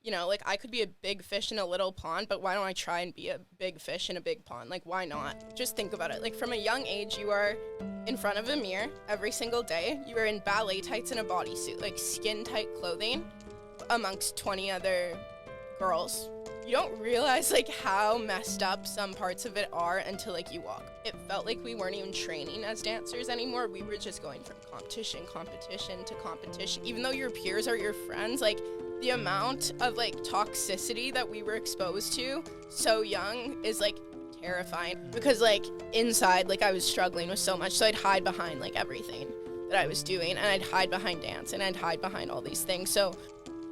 you know, like, I could be a big fish in a little pond, but why don't I try and be a big fish in a big pond? Like, why not? Just think about it. Like, from a young age, you are in front of a mirror every single day. You are in ballet tights and a bodysuit, like skin-tight clothing, amongst 20 other girls. You don't realize, like, how messed up some parts of it are until, like, you walk. It felt like we weren't even training as dancers anymore. We were just going from competition to competition. Even though your peers are your friends, like, the amount of, like, toxicity that we were exposed to so young is, like, terrifying. Because, like, inside, like, I was struggling with so much, so I'd hide behind, like, everything that I was doing, and I'd hide behind dance, and I'd hide behind all these things. So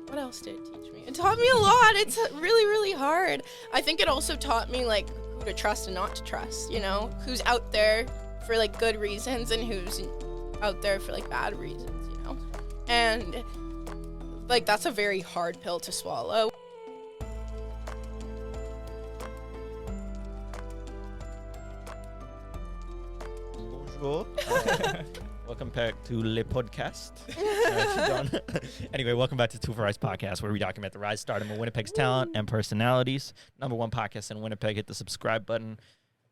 what else did it teach me? It taught me a lot. It's really, really hard. I think it also taught me, like, who to trust and not to trust, you know? Who's out there for, like, good reasons and who's out there for, like, bad reasons, you know? And, like, that's a very hard pill to swallow. Bonjour. Welcome back to Le Podcast. Anyway, welcome back to Two for Ice Podcast, where we document the rise, stardom of Winnipeg's talent and personalities. #1 podcast in Winnipeg. Hit the subscribe button.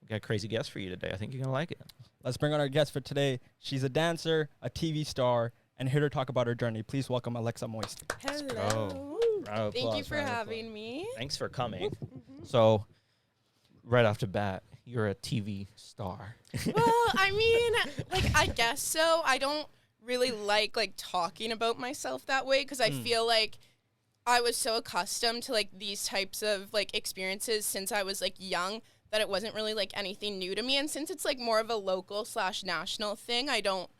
We got a crazy guest for you today. I think you're going to like it. Let's bring on our guest for today. She's a dancer, a TV star, and here to talk about her journey. Please welcome Alexa Moist. Hello. Thank you for having me. Thanks for coming. So, right off the bat, you're a TV star. Well, I mean, like, I guess so. I don't really like talking about myself that way because I feel like I was so accustomed to, like, these types of, like, experiences since I was, like, young that it wasn't really, like, anything new to me. And since it's, like, more of a local/national thing, I don't,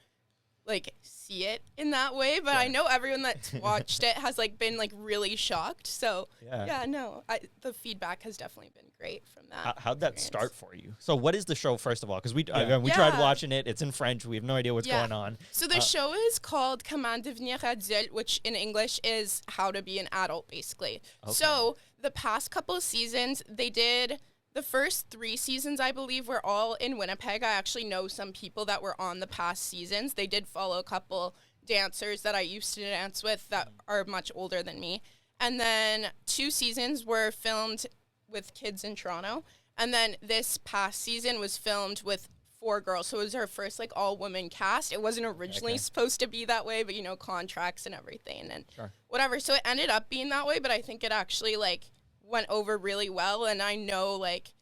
like, see it in that way. But I know everyone that's watched it has, like, been, like, really shocked. So, the feedback has definitely been great from that. How'd that start for you? So what is the show, first of all? Because we tried watching it. It's in French. We have no idea what's going on. So the show is called Comment Devenir Adulte, which in English is How to Be an Adult, basically. Okay. So the past couple of seasons, they did... The first 3 seasons, I believe, were all in Winnipeg. I actually know some people that were on the past seasons. They did follow a couple dancers that I used to dance with that are much older than me. And then 2 seasons were filmed with kids in Toronto. And then this past season was filmed with 4 girls. So it was our first, like, all-women cast. It wasn't originally supposed to be that way, but, you know, contracts and everything and whatever. So it ended up being that way, but I think it actually, like, went over really well. And I know, like,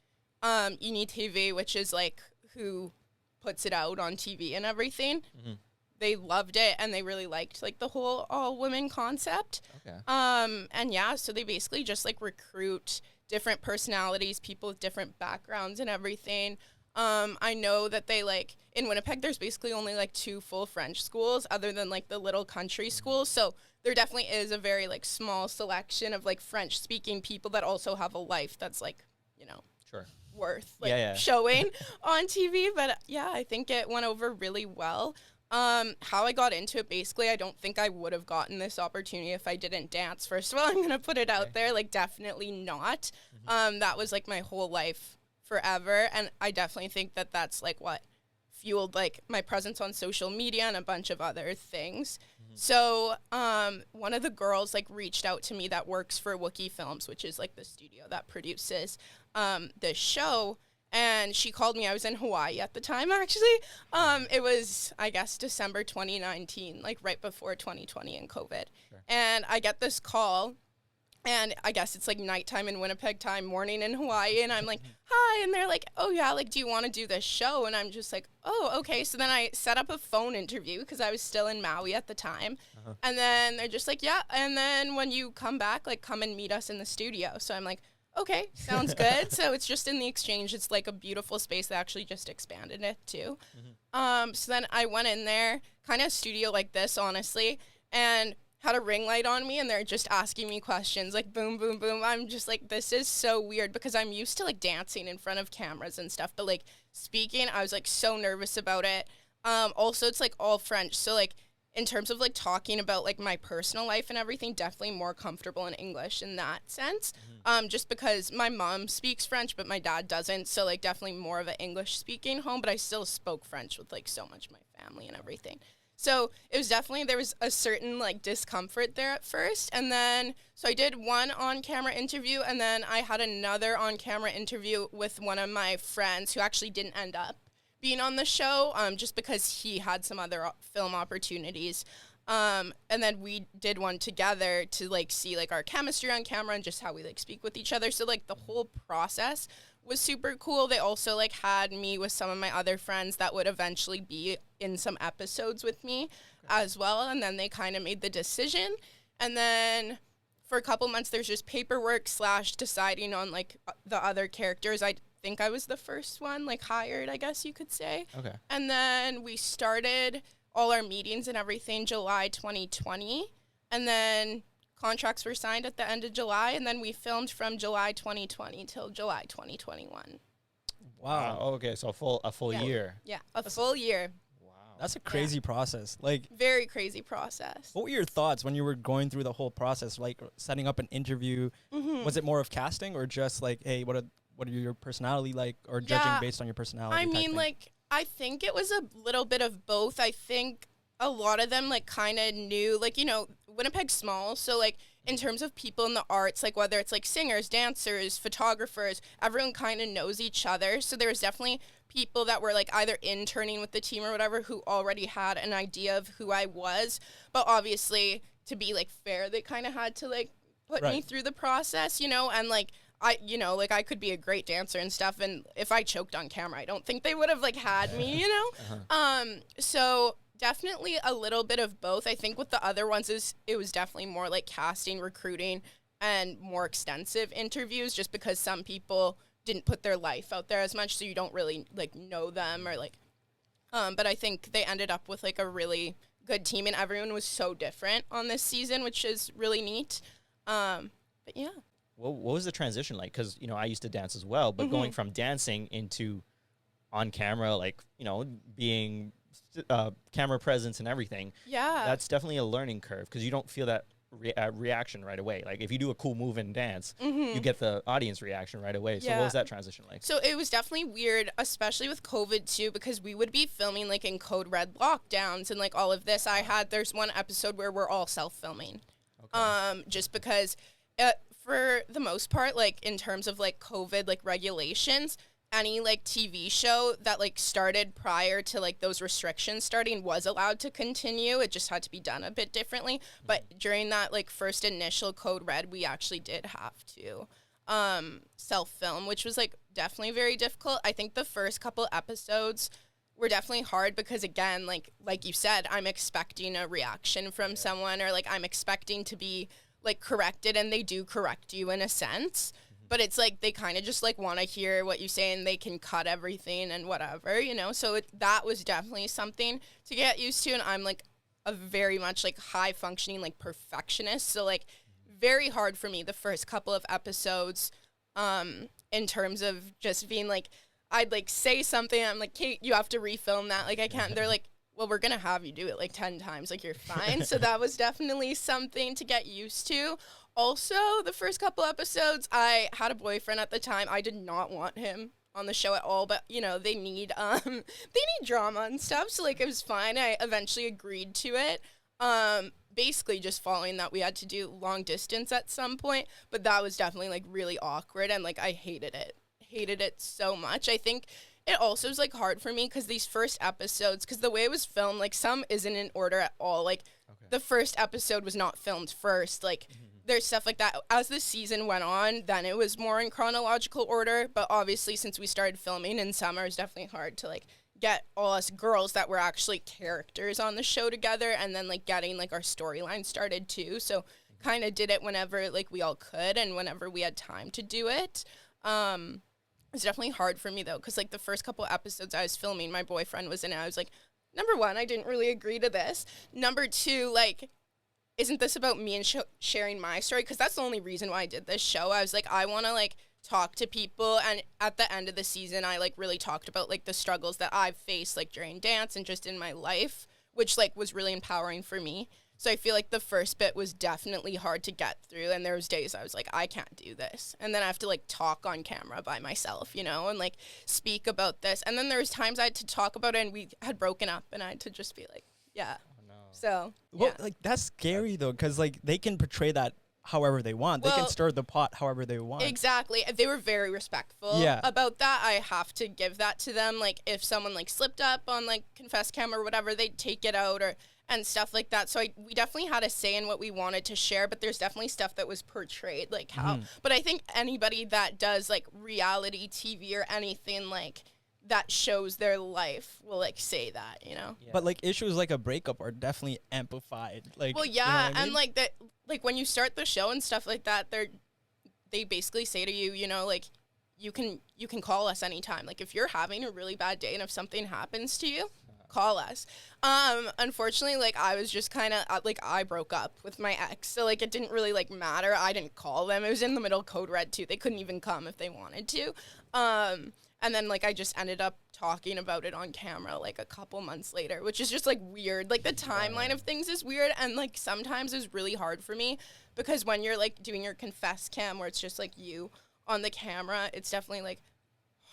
Winnipeg, which is, like, who puts it out on TV and everything, they loved it and they really liked, like, the whole all-women concept. And yeah, so they basically just, like, recruit different personalities, people with different backgrounds and everything. I know that they, like, in Winnipeg, there's basically only, like, 2 full French schools other than, like, the little country schools. So there definitely is a very, like, small selection of, like, French-speaking people that also have a life that's, like, you know, worth, like, showing on TV. But, yeah, I think it went over really well. How I got into it, basically, I don't think I would have gotten this opportunity if I didn't dance. First of all, I'm going to put it out there, like, definitely not. That was, like, my whole life forever. And I definitely think that that's, like, what fueled, like, my presence on social media and a bunch of other things. So one of the girls, like, reached out to me that works for Wookiee Films, which is, like, the studio that produces this show. And she called me. I was in Hawaii at the time, actually. It was, I guess, December 2019, like, right before 2020 and COVID. And I get this call. And I guess it's, like, nighttime in Winnipeg time, morning in Hawaii. And I'm like, hi. And they're like, oh, yeah, like, do you want to do this show? And I'm just like, oh, okay. So then I set up a phone interview because I was still in Maui at the time. And then they're just like, yeah. And then when you come back, like, come and meet us in the studio. So I'm like, okay, sounds good. So it's just in the Exchange. It's, like, a beautiful space. They actually just expanded it, too. So then I went in there, kind of studio like this, honestly, and had a ring light on me, and they're just asking me questions, like, boom, boom, boom. I'm just like, this is so weird, because I'm used to, like, dancing in front of cameras and stuff, but, like, speaking, I was, like, so nervous about it. Also, it's, like, all French, so, like, in terms of, like, talking about, like, my personal life and everything, definitely more comfortable in English in that sense, just because my mom speaks French, but my dad doesn't, so, like, definitely more of an English-speaking home, but I still spoke French with, like, so much of my family and everything. So it was definitely, there was a certain like discomfort there at first. And then, so I did one on-camera interview, and then I had another on-camera interview with one of my friends who actually didn't end up being on the show, just because he had some other film opportunities. And then we did one together to like see like our chemistry on camera and just how we like speak with each other. So like the whole process was super cool. They also like had me with some of my other friends that would eventually be in some episodes with me as well. And then they kind of made the decision. And then for a couple months, there's just paperwork / deciding on like the other characters. I think I was the first one like hired, I guess you could say. Okay. And then we started all our meetings and everything July 2020. And then contracts were signed at the end of July, and then we filmed from July 2020 till July 2021. Wow. Okay, so a full year. Yeah, full year. Wow. That's a crazy process. Like, very crazy process. what were your thoughts when you were going through the whole process, like setting up an interview? Mm-hmm. Was it more of casting or just like, hey, what are your personality like, or judging based on your personality? I type mean, thing? like, I think it was a little bit of both. I think a lot of them, like, kind of knew, like, you know, Winnipeg's small, so, like, in terms of people in the arts, like, whether it's, like, singers, dancers, photographers, everyone kind of knows each other. So there was definitely people that were, like, either interning with the team or whatever who already had an idea of who I was. But obviously, to be, like, fair, they kind of had to, like, put me through the process, you know, and, like, I could be a great dancer and stuff, and if I choked on camera, I don't think they would have, like, had me, you know? So definitely a little bit of both. I think with the other ones, it was definitely more, like, casting, recruiting, and more extensive interviews, just because some people didn't put their life out there as much, so you don't really, like, know them, or, like, but I think they ended up with, like, a really good team, and everyone was so different on this season, which is really neat. But, yeah. What was the transition like? Because, you know, I used to dance as well, but going from dancing into on camera, like, you know, being camera presence and everything. Yeah. That's definitely a learning curve, because you don't feel that reaction right away. Like, if you do a cool move and dance, you get the audience reaction right away. So what was that transition like? So it was definitely weird, especially with COVID too, because we would be filming like in code red lockdowns and like all of this. There's one episode where we're all self-filming. Okay. Just because for the most part, like in terms of like COVID like regulations, any like TV show that like started prior to like those restrictions starting was allowed to continue. It just had to be done a bit differently. But during that like first initial code red, we actually did have to self-film, which was like definitely very difficult. I think the first couple episodes were definitely hard because, again, like you said, I'm expecting a reaction from someone, or like I'm expecting to be like corrected, and they do correct you in a sense. But it's like they kind of just like want to hear what you say, and they can cut everything and whatever, you know? So that was definitely something to get used to. And I'm like a very much like high functioning like perfectionist. So like very hard for me the first couple of episodes in terms of just being like, I'd like say something, I'm like, Kate, you have to refilm that. Like I can't. They're like, well, we're going to have you do it like 10 times. Like you're fine. So that was definitely something to get used to. Also, the first couple episodes, I had a boyfriend at the time. I did not want him on the show at all, but you know, they need drama and stuff. So like it was fine. I eventually agreed to it. Basically just following that we had to do long distance at some point, but that was definitely like really awkward, and like I hated it so much. I think it also was like hard for me because these first episodes, because the way it was filmed, like some isn't in order at all. Like the first episode was not filmed first. Like there's stuff like that. As the season went on, then it was more in chronological order. But obviously, since we started filming in summer, it's definitely hard to like get all us girls that were actually characters on the show together, and then like getting like our storyline started too. So kind of did it whenever like we all could and whenever we had time to do it. It's definitely hard for me though, because like the first couple episodes I was filming, my boyfriend was in it. I was like, number one, I didn't really agree to this. Number two, like, isn't this about me and sharing my story? Because that's the only reason why I did this show. I was like, I want to like talk to people, and at the end of the season, I like really talked about like the struggles that I've faced like during dance and just in my life, which like was really empowering for me. So I feel like the first bit was definitely hard to get through, and there was days I was like, I can't do this. And then I have to like talk on camera by myself, you know, and like speak about this. And then there was times I had to talk about it, and we had broken up, and I had to just be like, yeah, So, Well, like that's scary though, because like they can portray that however they want. They can stir the pot however they want. Exactly. They were very respectful about that. I have to give that to them. Like if someone like slipped up on like Confess Cam or whatever, they'd take it out and stuff like that. So we definitely had a say in what we wanted to share, but there's definitely stuff that was portrayed like how. But I think anybody that does like reality TV or anything like that shows their life will like say that, you know. Yeah. But like issues like a breakup are definitely amplified. Like, well, yeah, you know what I mean? and like that, like when you start the show and stuff like that, they basically say to you, you know, like you can call us anytime. Like if you're having a really bad day and if something happens to you, call us. Unfortunately, like I was just kind of like I broke up with my ex, so like it didn't really like matter. I didn't call them. It was in the middle of Code Red too. They couldn't even come if they wanted to. And then, like, I just ended up talking about it on camera, like, a couple months later, which is just, like, weird. Like, the timeline of things is weird, and, like, sometimes is really hard for me because when you're, like, doing your Confess Cam where it's just, like, you on the camera, it's definitely, like,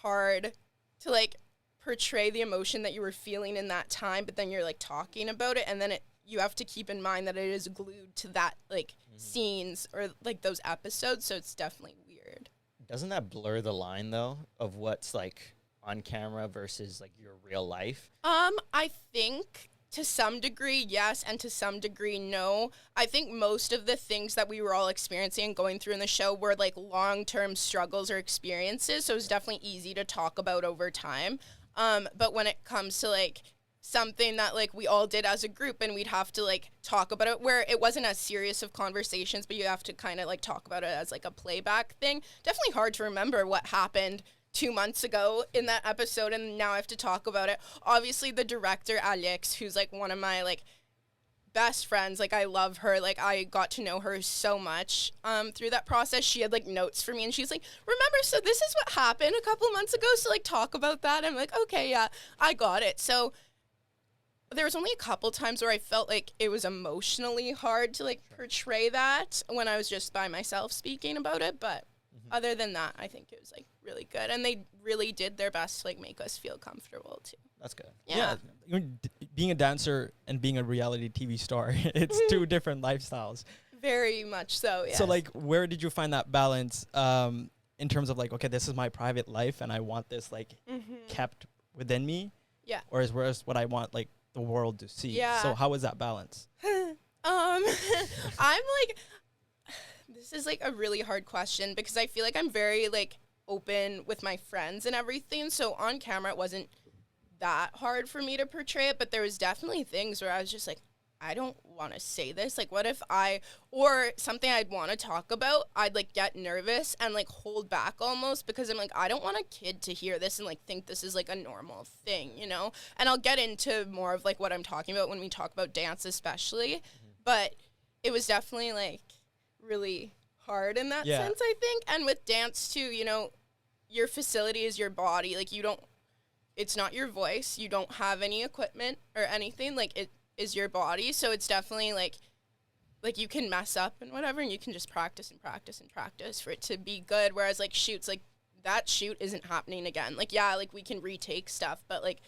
hard to, like, portray the emotion that you were feeling in that time, but then you're, like, talking about it, and then you have to keep in mind that it is glued to that, like, scenes or, like, those episodes, so it's definitely weird. Doesn't that blur the line, though, of what's, like, on camera versus, like, your real life? I think to some degree, yes, and to some degree, no. I think most of the things that we were all experiencing and going through in the show were, like, long-term struggles or experiences, so it was definitely easy to talk about over time. But when it comes to, like, something that, like, we all did as a group and we'd have to, like, talk about it where it wasn't as serious of conversations, but you have to kind of, like, talk about it as, like, a playback thing. Definitely hard to remember what happened 2 months ago in that episode, and now I have to talk about it. Obviously, the director, Alex, who's, like, one of my, like, best friends, like, I love her. Like, I got to know her so much through that process. She had, like, notes for me, and she's like, remember, so this is what happened a couple months ago, so, like, talk about that. I'm like, okay, yeah, I got it. So there was only a couple times where I felt like it was emotionally hard to, like, portray that when I was just by myself speaking about it. But other than that, I think it was, like, really good. And they really did their best to, like, make us feel comfortable, too. That's good. Yeah. Being a dancer and being a reality TV star, it's two different lifestyles. Very much so, yeah. So, like, where did you find that balance in terms of, like, okay, this is my private life and I want this, like, kept within me? Yeah. Or is what I want, like, the world to see. Yeah. So how is that balance? I'm like, this is like a really hard question because I feel like I'm very like open with my friends and everything. So on camera, it wasn't that hard for me to portray it, but there was definitely things where I was just like, I don't want to say this. Like, what if or something I'd want to talk about, I'd, like, get nervous and, like, hold back almost because I'm like, I don't want a kid to hear this and, like, think this is, like, a normal thing, you know? And I'll get into more of, like, what I'm talking about when we talk about dance especially. But it was definitely, like, really hard in that sense, I think. And with dance, too, you know, your facility is your body. Like, it's not your voice. You don't have any equipment or anything. Like, it is your body, so it's definitely like you can mess up and whatever, and you can just practice and practice and practice for it to be good, whereas like shoots, like that shoot isn't happening again. Like, yeah, like we can retake stuff, but like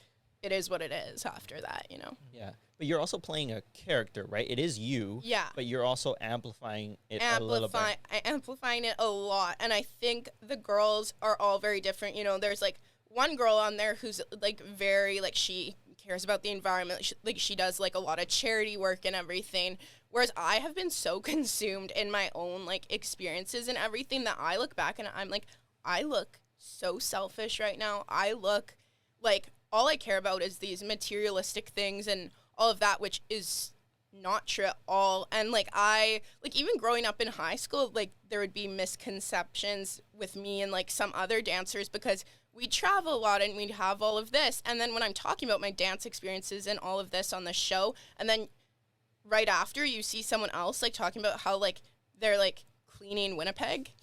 it is what it is after that, you know? Yeah, but you're also playing a character, right? It is you, but you're also amplifying it a little bit. Amplifying it a lot, and I think the girls are all very different, you know? There's like one girl on there who's like very, like, she cares about the environment, she does like a lot of charity work and everything, whereas I have been so consumed in my own like experiences and everything that I look back and I'm like, I look so selfish right now. I look like all I care about is these materialistic things and all of that, which is not true at all. And like even growing up in high school, like there would be misconceptions with me and like some other dancers because we travel a lot and we'd have all of this. And then when I'm talking about my dance experiences and all of this on the show, and then right after you see someone else like talking about how like they're like cleaning Winnipeg,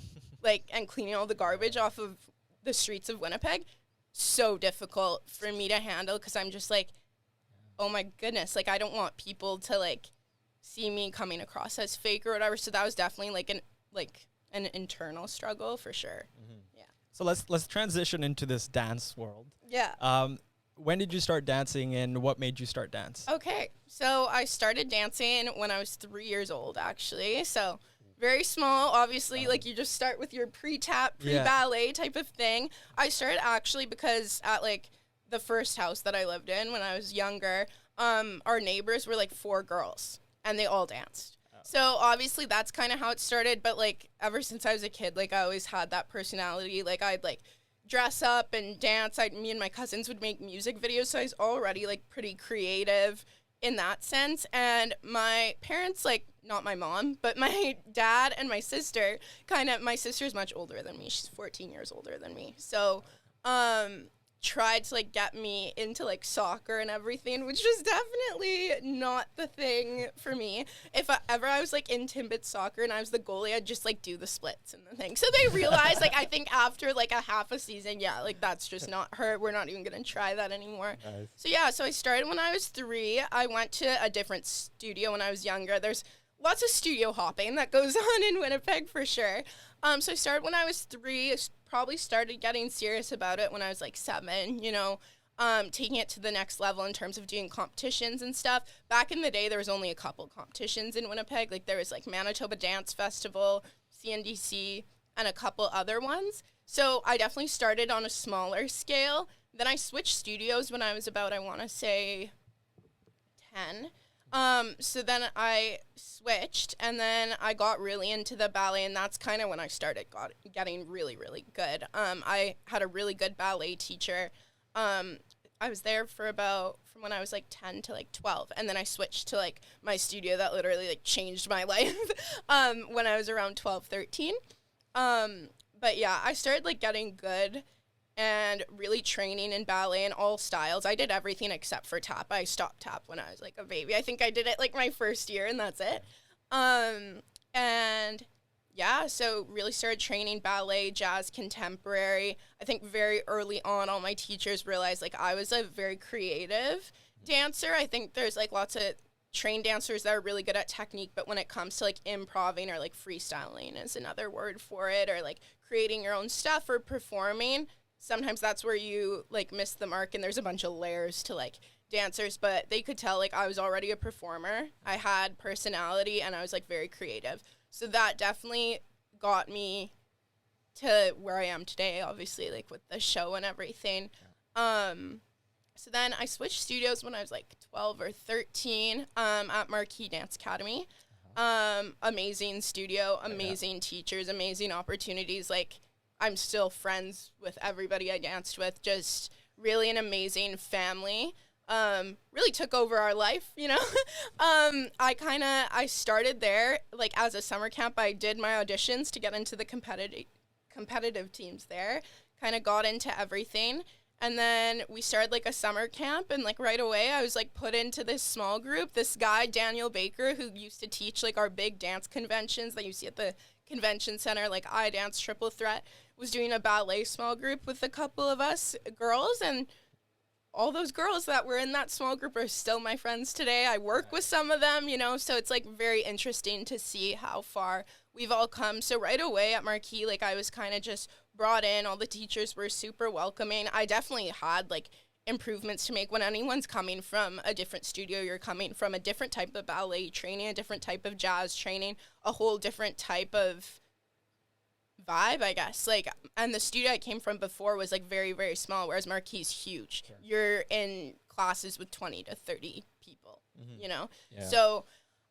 like, and cleaning all the garbage off of the streets of Winnipeg, so difficult for me to handle because I'm just like, oh my goodness, like I don't want people to like see me coming across as fake or whatever. So that was definitely like an internal struggle for sure. So let's transition into this dance world. Yeah. when did you start dancing, and what made you start dance? Okay, so I started dancing when I was 3 years old, actually. So very small, obviously, like you just start with your pre-tap, pre-ballet type of thing. I started actually because at like the first house that I lived in when I was younger, our neighbors were like 4 girls and they all danced. So obviously that's kind of how it started. But like ever since I was a kid, like I always had that personality. Like I'd like dress up and dance. Me and my cousins would make music videos. So I was already like pretty creative in that sense. And my parents, like not my mom, but my dad and my sister my sister's much older than me. She's 14 years older than me. So, tried to like get me into like soccer and everything, which was definitely not the thing for me. If I was like in Timbit soccer and I was the goalie, I'd just like do the splits and the thing. So they realized like I think after like a half a season, like that's just not her. We're not even gonna try that anymore. Nice. So I started when I was 3. I went to a different studio when I was younger. There's lots of studio hopping that goes on in Winnipeg for sure. So I started when I was 3. Probably started getting serious about it when I was like 7, taking it to the next level in terms of doing competitions and stuff. Back in the day, there was only a couple competitions in Winnipeg. Like there was like Manitoba Dance Festival, CNDC, and a couple other ones. So I definitely started on a smaller scale. Then I switched studios when I was about, I want to say 10. So then I switched, and then I got really into the ballet, and that's kind of when I started getting really, really good. I had a really good ballet teacher. I was there from when I was like 10 to like 12, and then I switched to like my studio that literally like changed my life when I was around 12, 13. But yeah, I started like getting good and really training in ballet in all styles. I did everything except for tap. I stopped tap when I was like a baby. I think I did it like my first year and that's it. And yeah, so really started training ballet, jazz, contemporary. I think very early on, all my teachers realized like I was a very creative dancer. I think there's like lots of trained dancers that are really good at technique, but when it comes to like improving or like freestyling is another word for it, or like creating your own stuff or performing, sometimes that's where you like miss the mark, and there's a bunch of layers to like dancers. But they could tell like I was already a performer. I had personality and I was like very creative. So that definitely got me to where I am today, obviously, like with the show and everything. So then I switched studios when I was like 12 or 13 at Marquee Dance Academy. Amazing studio, amazing teachers, amazing opportunities. Like I'm still friends with everybody I danced with. Just really an amazing family. Really took over our life, I started there, like as a summer camp. I did my auditions to get into the competitive teams there, kind of got into everything. And then we started like a summer camp, and like right away I was like put into this small group. This guy, Daniel Baker, who used to teach like our big dance conventions that you see at the convention center, like I Dance, Triple Threat, was doing a ballet small group with a couple of us girls, and all those girls that were in that small group are still my friends today. I work with some of them, so it's like very interesting to see how far we've all come. So right away at Marquee, like I was kind of just brought in. All the teachers were super welcoming. I definitely had like improvements to make. When anyone's coming from a different studio, you're coming from a different type of ballet training, a different type of jazz training, a whole different type of vibe, I guess. Like, and the studio I came from before was like very, very small, whereas Marquee's huge. Sure. You're in classes with 20 to 30 people, Yeah. So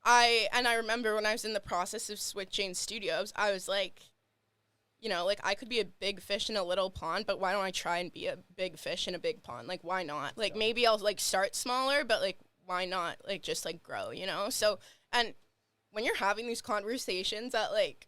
I remember when I was in the process of switching studios, I was like, like I could be a big fish in a little pond, but why don't I try and be a big fish in a big pond? Like, why not? Like, maybe I'll like start smaller, but like, why not like just like grow, So, and when you're having these conversations at like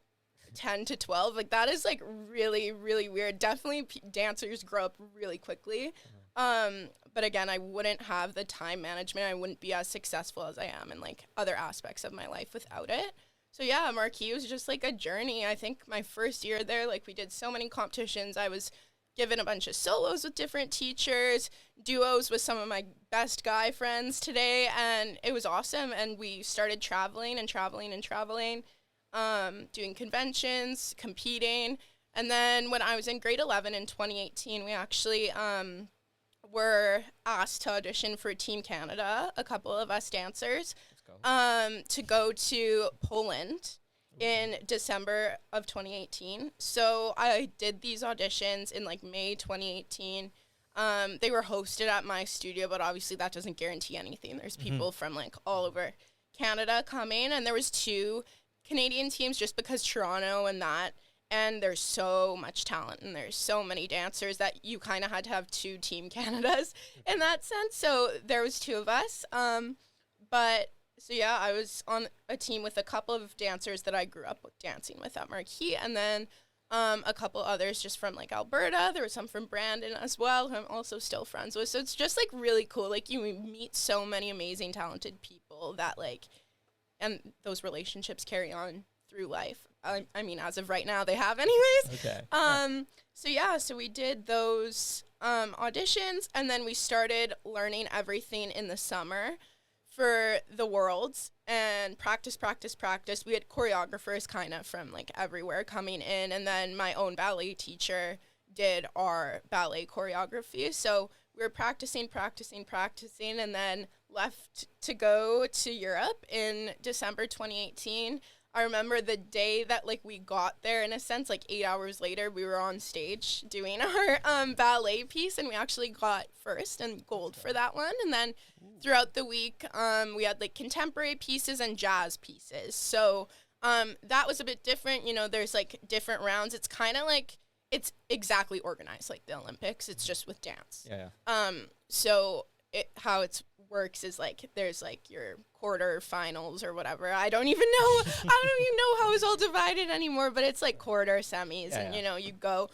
10 to 12, like that is like really, really weird. Definitely dancers grow up really quickly. But again, I wouldn't have the time management. I wouldn't be as successful as I am in like other aspects of my life without it. So yeah, Marquee was just like a journey. I think my first year there, like we did so many competitions. I was given a bunch of solos with different teachers, duos with some of my best guy friends today, and it was awesome. And we started traveling, doing conventions, competing. And then when I was in grade 11 in 2018, we actually were asked to audition for Team Canada, a couple of us dancers, to go to Poland in December of 2018. So I did these auditions in like May 2018. They were hosted at my studio, but obviously that doesn't guarantee anything. There's people from like all over Canada coming, and there was 2 Canadian teams just because Toronto and there's so much talent and there's so many dancers that you kind of had to have 2 Team Canadas in that sense. So there was 2 of us. So yeah, I was on a team with a couple of dancers that I grew up dancing with at Marquee, and then a couple others just from like Alberta. There was some from Brandon as well, who I'm also still friends with. So it's just like really cool. Like you meet so many amazing, talented people that like, and those relationships carry on through life. I mean, as of right now, they have anyways. Okay. So we did those auditions, and then we started learning everything in the summer for the Worlds, and practice. We had choreographers kind of from like everywhere coming in, and then my own ballet teacher did our ballet choreography. So we were practicing, and then left to go to Europe in December 2018. I remember the day that like we got there, in a sense, like 8 hours later, we were on stage doing our ballet piece, and we actually got first and gold for that one. And then throughout the week, we had like contemporary pieces and jazz pieces. So that was a bit different. You know, there's like different rounds. It's kind of like, it's exactly organized like the Olympics. It's just with dance. Yeah. So how it works is like there's like your quarter finals or whatever. I don't even know how it's all divided anymore, but it's like quarter, semis, and you know, you go.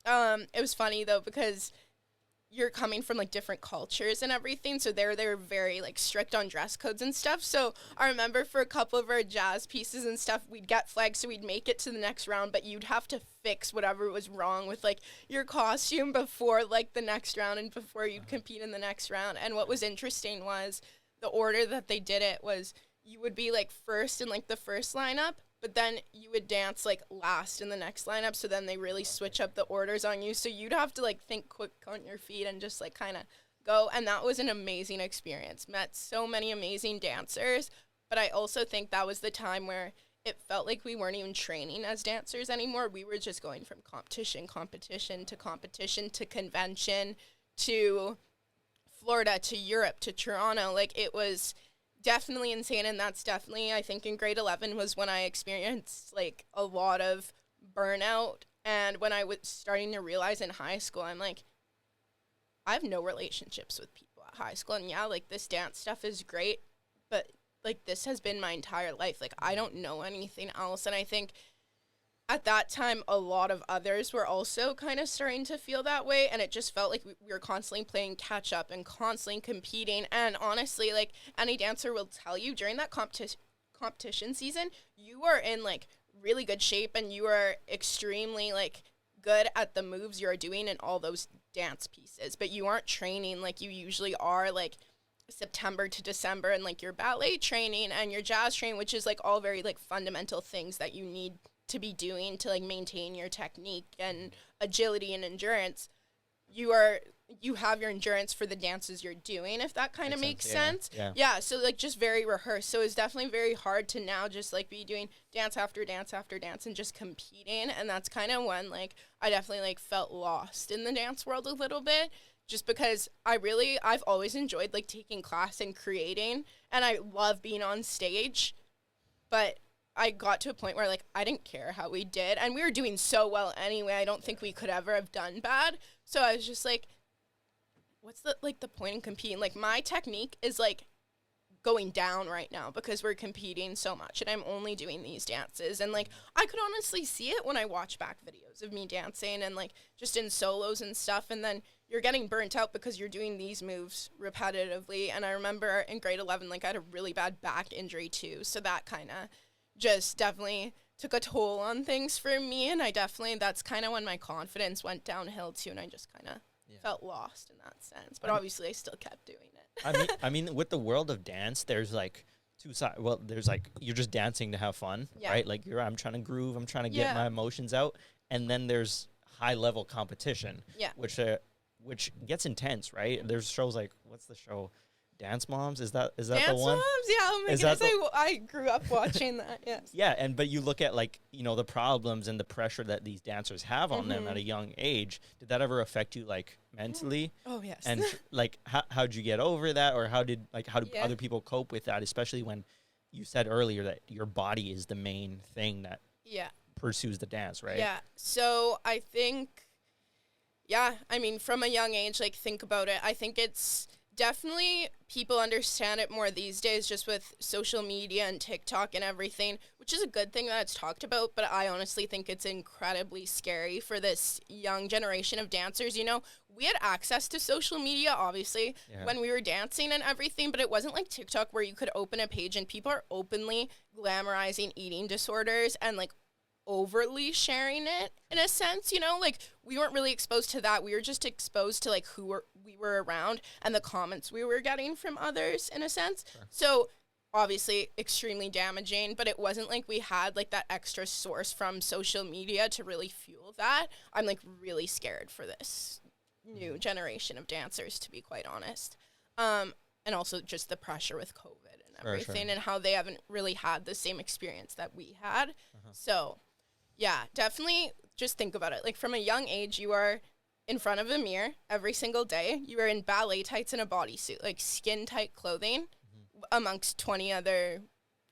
It was funny though because you're coming from like different cultures and everything, so they're very like strict on dress codes and stuff. So I remember for a couple of our jazz pieces and stuff, we'd get flags, so we'd make it to the next round, but you'd have to fix whatever was wrong with like your costume before like the next round and before you'd compete in the next round. And what was interesting was the order that they did it was you would be like first in like the first lineup, but then you would dance like last in the next lineup. So then they really switch up the orders on you. So you'd have to like think quick on your feet and just like kind of go. And that was an amazing experience. Met so many amazing dancers. But I also think that was the time where it felt like we weren't even training as dancers anymore. We were just going from competition to convention to Florida to Europe to Toronto. Like it was definitely insane, and that's definitely, I think in grade 11 was when I experienced like a lot of burnout. And when I was starting to realize in high school, I'm like, I have no relationships with people at high school, and yeah, like this dance stuff is great, but like this has been my entire life. Like I don't know anything else. And I think at that time, a lot of others were also kind of starting to feel that way, and it just felt like we were constantly playing catch up and constantly competing. And honestly, like any dancer will tell you, during that competition season, you are in like really good shape, and you are extremely like good at the moves you're doing in all those dance pieces, but you aren't training like you usually are, like September to December, and like your ballet training and your jazz training, which is like all very like fundamental things that you need to be doing to like maintain your technique and agility and endurance. You have your endurance for the dances you're doing, if that kind of makes sense. Yeah, so like just very rehearsed. So it's definitely very hard to now just like be doing dance after dance after dance and just competing. And that's kind of when like I definitely like felt lost in the dance world a little bit, just because I've always enjoyed like taking class and creating, and I love being on stage, but I got to a point where like I didn't care how we did, and we were doing so well anyway. I don't think we could ever have done bad. So I was just like, what's the point in competing? Like my technique is like going down right now because we're competing so much, and I'm only doing these dances. And like I could honestly see it when I watch back videos of me dancing and like just in solos and stuff, and then you're getting burnt out because you're doing these moves repetitively. And I remember in grade 11, like I had a really bad back injury too, so that kind of just definitely took a toll on things for me. And that's kind of when my confidence went downhill too, and I just kind of felt lost in that sense. But obviously I still kept doing it. I mean, with the world of dance, there's like two sides. Well, there's like, you're just dancing to have fun, right? Like I'm trying to groove, I'm trying to get my emotions out. And then there's high level competition, which which gets intense, right? There's shows like, what's the show? Dance Moms? Is that Dance the one? Moms? Yeah, oh my Is goodness, that I grew up watching that, yes. Yeah, but you look at, like, you know, the problems and the pressure that these dancers have on them at a young age. Did that ever affect you, like, mentally? Oh, yes. And, like, how'd you get over that? Or how did other people cope with that, especially when you said earlier that your body is the main thing that pursues the dance, right? Yeah, so I think, I mean, from a young age, like, think about it. I think it's definitely people understand it more these days just with social media and TikTok and everything, which is a good thing that it's talked about, but I honestly think it's incredibly scary for this young generation of dancers. You know, we had access to social media, obviously, when we were dancing and everything, but it wasn't like TikTok where you could open a page and people are openly glamorizing eating disorders and, like, overly sharing it in a sense, you know, like we weren't really exposed to that. We were just exposed to like we were around and the comments we were getting from others in a sense. Sure. So obviously extremely damaging, but it wasn't like we had like that extra source from social media to really fuel that. I'm like really scared for this new generation of dancers, to be quite honest. And also just the pressure with COVID and everything and how they haven't really had the same experience that we had. So yeah, definitely just think about it. Like from a young age, you are in front of a mirror every single day. You are in ballet tights and a bodysuit, like skin tight clothing amongst 20 other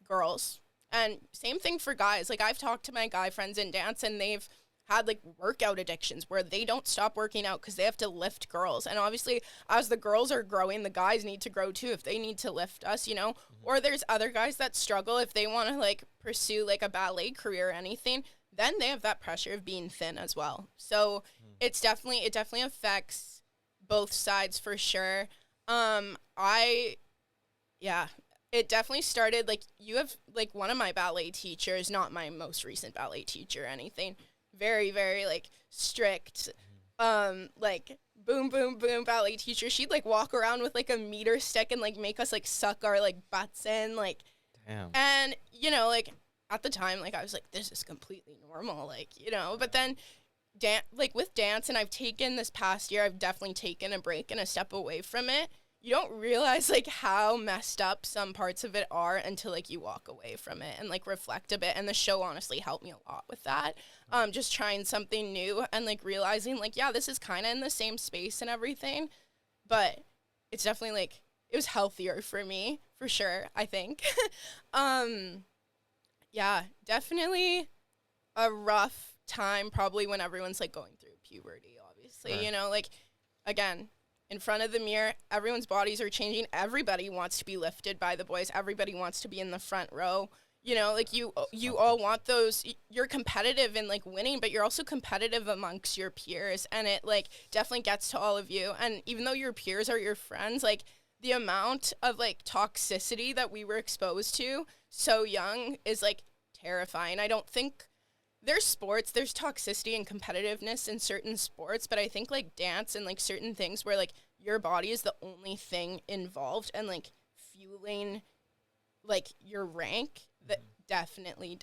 girls. And same thing for guys. Like I've talked to my guy friends in dance and they've had like workout addictions where they don't stop working out because they have to lift girls. And obviously as the girls are growing, the guys need to grow too if they need to lift us, you know. Or there's other guys that struggle if they want to like pursue like a ballet career or anything. Then they have that pressure of being thin as well. So it definitely affects both sides for sure. It definitely started like you have like one of my ballet teachers, not my most recent ballet teacher or anything, very, very like strict, like boom, boom, boom ballet teacher. She'd like walk around with like a meter stick and like make us like suck our like butts in, like, damn. And you know, like at the time, like I was like, this is completely normal, like, you know, but then with dance, and I've taken this past year, I've definitely taken a break and a step away from it. You don't realize like how messed up some parts of it are until like you walk away from it and like reflect a bit. And the show honestly helped me a lot with that. Just trying something new and like realizing like, yeah, this is kind of in the same space and everything, but it's definitely like, it was healthier for me for sure, I think. Yeah, definitely a rough time probably when everyone's like going through puberty, obviously, you know, like again, in front of the mirror, everyone's bodies are changing. Everybody wants to be lifted by the boys. Everybody wants to be in the front row. You know, like you all want those, you're competitive in like winning, but you're also competitive amongst your peers. And it like definitely gets to all of you. And even though your peers are your friends, like the amount of like toxicity that we were exposed to so young is like terrifying. I don't think there's toxicity and competitiveness in certain sports, but I think like dance and like certain things where like your body is the only thing involved and like fueling like your rank, that definitely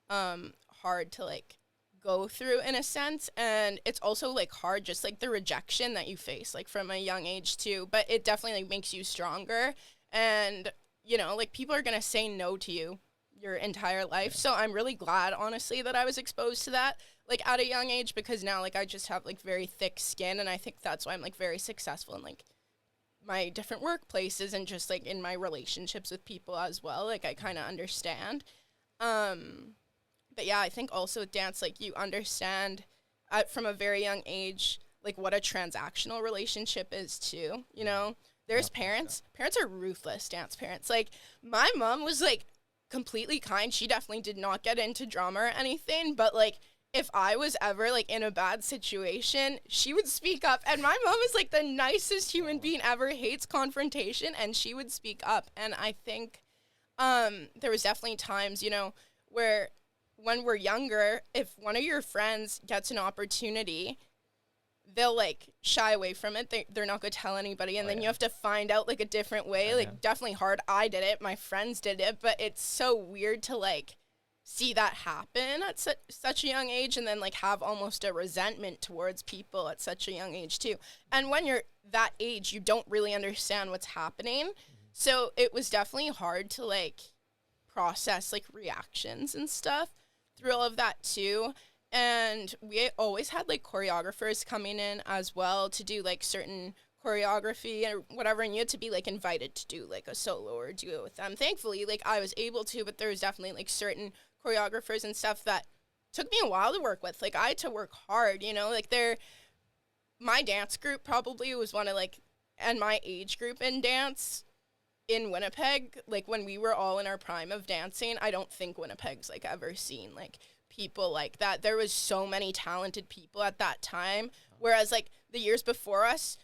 hard to like go through in a sense. And it's also like hard, just like the rejection that you face like from a young age too, but it definitely like makes you stronger. And you know, like people are gonna say no to you your entire life. So I'm really glad honestly that I was exposed to that like at a young age, because now like I just have like very thick skin, and I think that's why I'm like very successful in like my different workplaces and just like in my relationships with people as well. Like I kind of understand. But yeah, I think also with dance, like you understand from a very young age like what a transactional relationship is too, you know. There's parents are ruthless, dance parents. Like my mom was like completely kind. She definitely did not get into drama or anything, but like if I was ever like in a bad situation, she would speak up. And my mom is like the nicest human being ever, hates confrontation, and she would speak up. And I think there was definitely times, you know, where when we're younger, if one of your friends gets an opportunity, they'll like shy away from it. They're not going to tell anybody. And then you have to find out like a different way. Like definitely hard. I did it. My friends did it. But it's so weird to like see that happen at such a young age, and then like have almost a resentment towards people at such a young age too. And when you're that age, you don't really understand what's happening. So it was definitely hard to like process like reactions and stuff through all of that too. And we always had like choreographers coming in as well to do like certain choreography or whatever, and you had to be like invited to do like a solo or duo with them. Thankfully, like I was able to, but there was definitely like certain choreographers and stuff that took me a while to work with. Like I had to work hard, you know, like my dance group probably was one of like, and my age group in dance in Winnipeg, like when we were all in our prime of dancing, I don't think Winnipeg's like ever seen like people like that. There was so many talented people at that time, whereas like the years before us,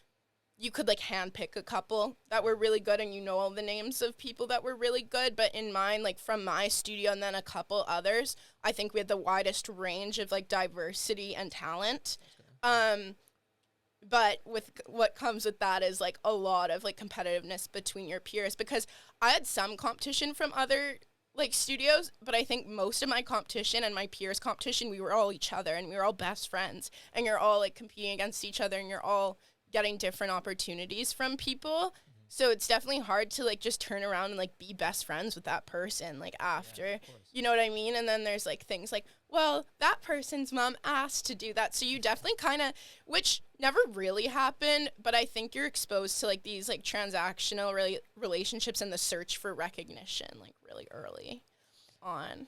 you could like handpick a couple that were really good, and you know all the names of people that were really good. But in mine, like from my studio and then a couple others, I think we had the widest range of like diversity and talent. But with what comes with that is like a lot of like competitiveness between your peers, because I had some competition from other like studios, but I think most of my competition and my peers' competition, we were all each other and we were all best friends, and you're all like competing against each other, and you're all getting different opportunities from people. So it's definitely hard to like just turn around and like be best friends with that person like after, you know what I mean? And then there's like things like, well, that person's mom asked to do that. So you definitely kind of, which never really happened, but I think you're exposed to like these like transactional relationships and the search for recognition like really early on.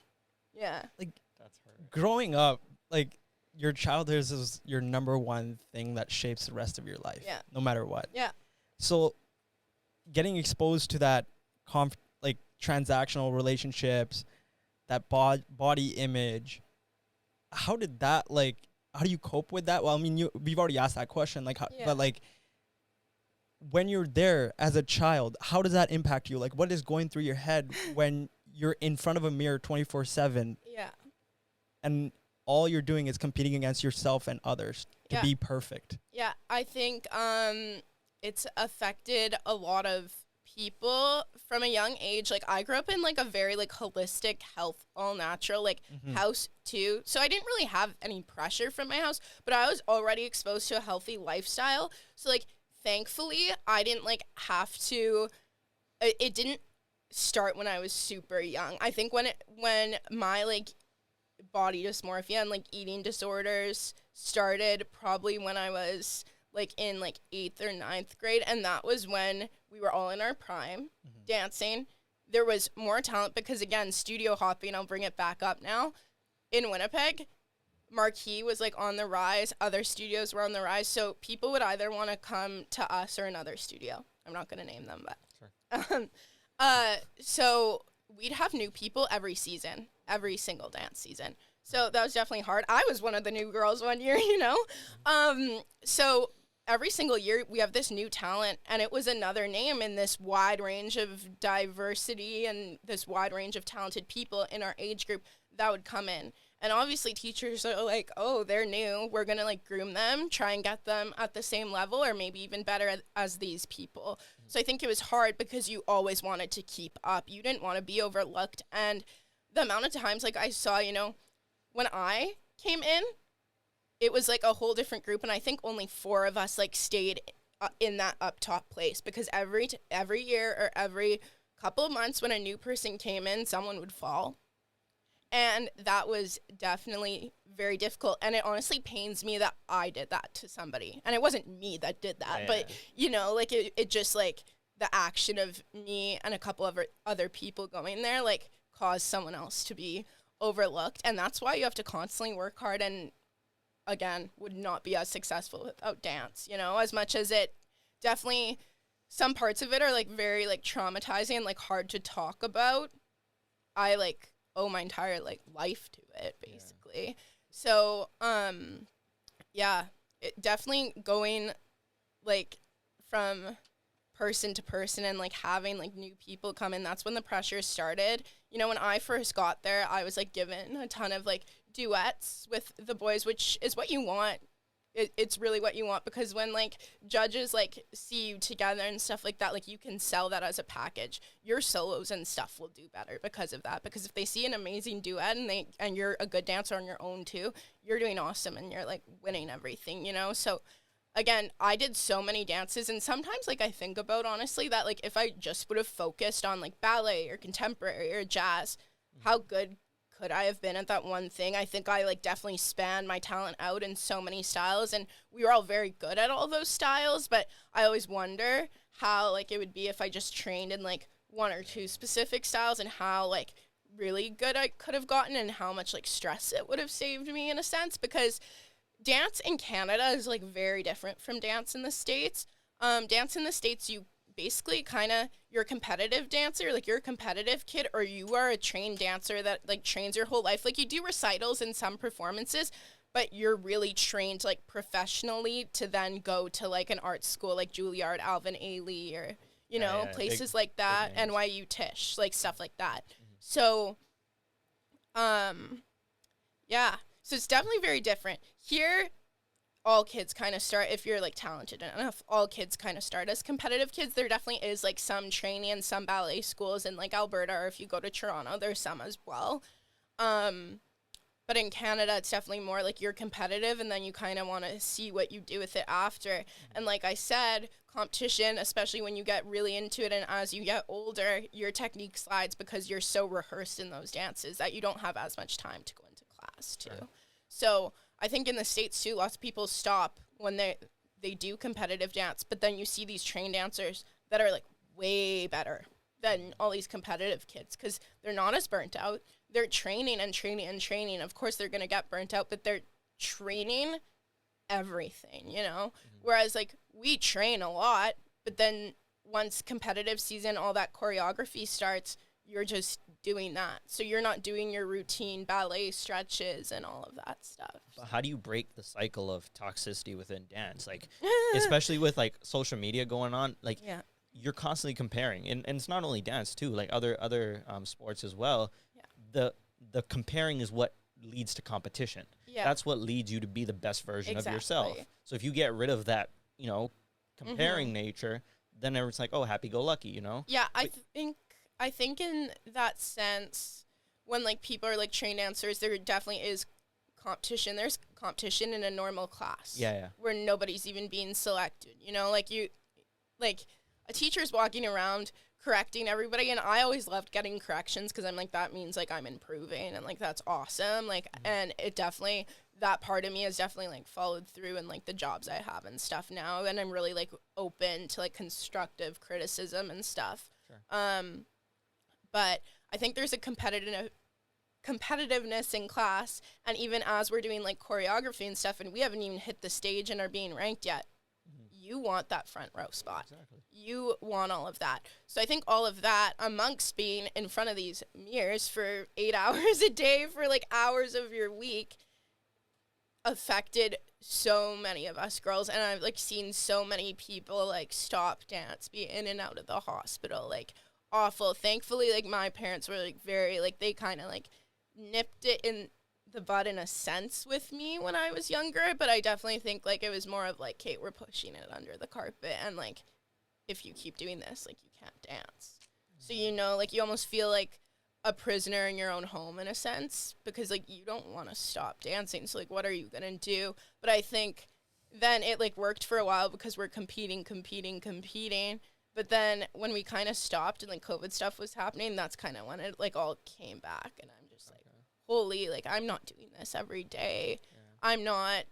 Yeah. Like That's hard. growing up, like your childhood is your number one thing that shapes the rest of your life. Yeah. No matter what. Yeah. So getting exposed to that like transactional relationships, that body image, how did that like, how do you cope with that? Well, I mean, we've already asked that question, like, but like when you're there as a child, how does that impact you? Like, what is going through your head when you're in front of a mirror 24/7? Yeah. And all you're doing is competing against yourself and others to be perfect. Yeah, I think it's affected a lot of people from a young age. Like I grew up in like a very like holistic, health, all natural like house too. So I didn't really have any pressure from my house, but I was already exposed to a healthy lifestyle. So like thankfully I didn't like have to, it didn't start when I was super young. I think when my like body dysmorphia and like eating disorders started probably when I was like in like 8th or 9th grade, and that was when we were all in our prime dancing. There was more talent because again, studio hopping, I'll bring it back up now, in Winnipeg, Marquee was like on the rise, other studios were on the rise, so people would either want to come to us or another studio. I'm not going to name them, but sure. So we'd have new people every season, every single dance season. So that was definitely hard. I was one of the new girls one year, you know? So every single year we have this new talent, and it was another name in this wide range of diversity and this wide range of talented people in our age group that would come in. And obviously teachers are like, oh, they're new. We're going to like groom them, try and get them at the same level or maybe even better as these people. So I think it was hard because you always wanted to keep up. You didn't want to be overlooked. And the amount of times like I saw, you know, when I came in, it was like a whole different group, and I think only 4 of us like stayed in that up top place, because every year or every couple of months when a new person came in, someone would fall. And that was definitely very difficult, and it honestly pains me that I did that to somebody. And it wasn't me that did that, but you know, like it just like the action of me and a couple of other people going there like caused someone else to be overlooked. And that's why you have to constantly work hard, and again, would not be as successful without dance, you know, as much as it definitely, some parts of it are like very like traumatizing and like hard to talk about. I like owe my entire like life to it basically. Yeah. So, yeah, it definitely going like from person to person and like having like new people come in, that's when the pressure started. You know, when I first got there, I was like given a ton of like duets with the boys, which is what you want it's really what you want, because when like judges like see you together and stuff like that, like you can sell that as a package. Your solos and stuff will do better because of that, because if they see an amazing duet and you're a good dancer on your own too, you're doing awesome and you're like winning everything, you know? So again, I did so many dances, and sometimes like I think about honestly that like if I just would have focused on like ballet or contemporary or jazz, how good could I have been at that one thing? I think I like definitely spanned my talent out in so many styles, and we were all very good at all those styles, but I always wonder how like it would be if I just trained in like one or two specific styles, and how like really good I could have gotten, and how much like stress it would have saved me in a sense, because dance in Canada is like very different from dance in the States. Dance in the States, you basically kind of, you're a competitive dancer, like you're a competitive kid, or you are a trained dancer that like trains your whole life. Like you do recitals in some performances, but you're really trained like professionally to then go to like an art school like Juilliard, Alvin Ailey, or you know, places like that, NYU Tisch, like stuff like that. So yeah, so it's definitely very different here. All kids kind of start, if you're like talented enough, all kids kind of start as competitive kids. There definitely is like some training and some ballet schools in like Alberta, or if you go to Toronto, there's some as well. But in Canada, it's definitely more like you're competitive, and then you kind of want to see what you do with it after. And like I said, competition, especially when you get really into it and as you get older, your technique slides because you're so rehearsed in those dances that you don't have as much time to go into class too. Sure. So I think in the States too, lots of people stop when they do competitive dance, but then you see these trained dancers that are like way better than all these competitive kids because they're not as burnt out. They're training and training and training. Of course, they're going to get burnt out, but they're training everything, you know? Whereas like we train a lot, but then once competitive season, all that choreography starts, you're just doing that. So you're not doing your routine ballet stretches and all of that stuff. But how do you break the cycle of toxicity within dance? Like, especially with like social media going on, like you're constantly comparing, and it's not only dance too, like other sports as well. Yeah. The comparing is what leads to competition. Yeah. That's what leads you to be the best version of yourself. So if you get rid of that, you know, comparing nature, then everyone's like, oh, happy-go-lucky, you know? Yeah, I think in that sense, when like people are like trained dancers, there definitely is competition. There's competition in a normal class. Yeah. Where nobody's even being selected. You know, like a teacher's walking around correcting everybody, and I always loved getting corrections because I'm like, that means like I'm improving, and like that's awesome. Like, and it definitely, that part of me has definitely like followed through in like the jobs I have and stuff now, and I'm really like open to like constructive criticism and stuff. Sure. But I think there's a competitiveness in class, and even as we're doing like choreography and stuff, and we haven't even hit the stage and are being ranked yet, you want that front row spot. Exactly. You want all of that. So I think all of that, amongst being in front of these mirrors for 8 hours a day for like hours of your week, affected so many of us girls. And I've like seen so many people like stop dance, be in and out of the hospital, like awful. Thankfully, like my parents were like very, like they kind of like nipped it in the bud in a sense with me when I was younger, but I definitely think like it was more of like, Kate, we're pushing it under the carpet, and like if you keep doing this, like you can't dance. So you know, like you almost feel like a prisoner in your own home in a sense, because like you don't want to stop dancing, so like what are you gonna do? But I think then it like worked for a while because we're competing, but then when we kind of stopped and like COVID stuff was happening, that's kind of when it like all came back, and I'm just like, holy, like I'm not doing this every day. Yeah. I'm not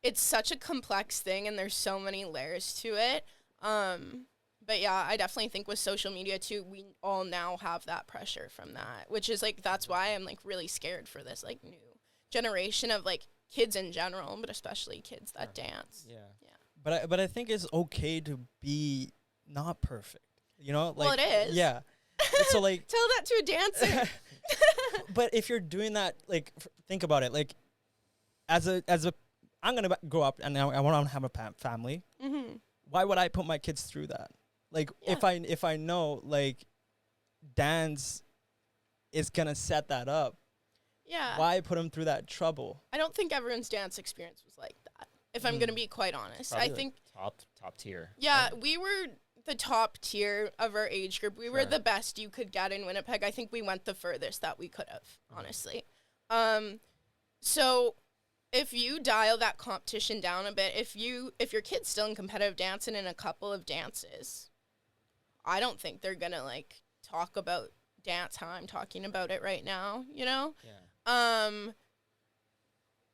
it's such a complex thing, and there's so many layers to it. But yeah, I definitely think with social media too, we all now have that pressure from that, which is like, that's why I'm like really scared for this like new generation of like kids in general, but especially kids that dance. Yeah. But I think it's okay to be not perfect. You know, like, well, it is. Yeah. So like tell that to a dancer. But if you're doing that, like think about it. Like as a I'm gonna grow up and I want to have a family. Mm-hmm. Why would I put my kids through that? Like if I know like dance is gonna set that up. Yeah. Why put them through that trouble? I don't think everyone's dance experience was like that, if I'm going to be quite honest. Probably I think top tier. Yeah, right? we were the top tier of our age group. We were the best you could get in Winnipeg. I think we went the furthest that we could have, honestly. So if you dial that competition down a bit, if your kid's still in competitive dance and in a couple of dances, I don't think they're going to like talk about dance how I'm talking about it right now, you know? Yeah.